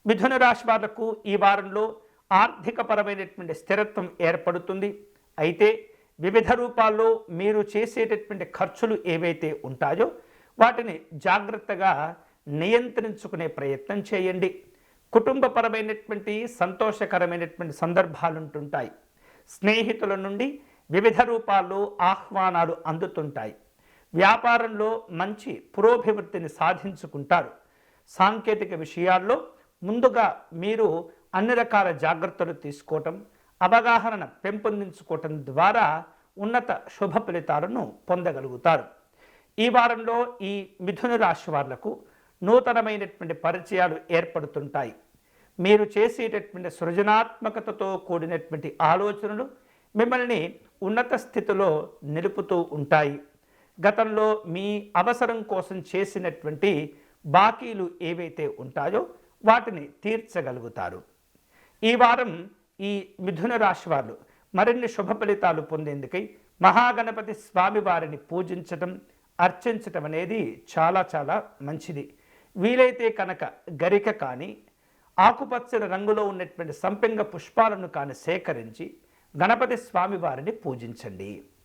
మిథున రాశి వాళ్లకు ఈ వారంలో ఆర్థికపరమైనటువంటి స్థిరత్వం ఏర్పడుతుంది. అయితే వివిధ రూపాల్లో మీరు చేసేటటువంటి ఖర్చులు ఏవైతే ఉంటాయో వాటిని జాగ్రత్తగా నియంత్రించుకునే ప్రయత్నం చేయండి. కుటుంబపరమైనటువంటి సంతోషకరమైనటువంటి సందర్భాలు ఉంటుంటాయి. స్నేహితుల నుండి వివిధ రూపాల్లో ఆహ్వానాలు అందుతుంటాయి. వ్యాపారంలో మంచి పురోభివృద్ధిని సాధించుకుంటారు. సాంకేతిక విషయాల్లో ముందుగా మీరు అన్ని రకాల జాగ్రత్తలు తీసుకోవటం, అవగాహన పెంపొందించుకోవటం ద్వారా ఉన్నత శుభ ఫలితాలను పొందగలుగుతారు. ఈ వారంలో ఈ మిథున రాశి వాళ్లకు నూతనమైనటువంటి పరిచయాలు ఏర్పడుతుంటాయి. మీరు చేసేటటువంటి సృజనాత్మకతతో కూడినటువంటి ఆలోచనలు మిమ్మల్ని ఉన్నత స్థితిలో నిలుపుతూ ఉంటాయి. గతంలో మీ అవసరం కోసం చేసినటువంటి బాకీలు ఏవైతే ఉంటాయో వాటిని తీర్చగలుగుతారు. ఈ వారం ఈ మిథున రాశి వారు మరిన్ని శుభ ఫలితాలు పొందేందుకై మహాగణపతి స్వామి వారిని పూజించటం, అర్చించటం అనేది చాలా చాలా మంచిది. వీలైతే కనుక గరిక కానీ ఆకుపచ్చని రంగులో ఉన్నటువంటి సంపెంగ పుష్పాలను కానీ సేకరించి గణపతి స్వామి వారిని పూజించండి.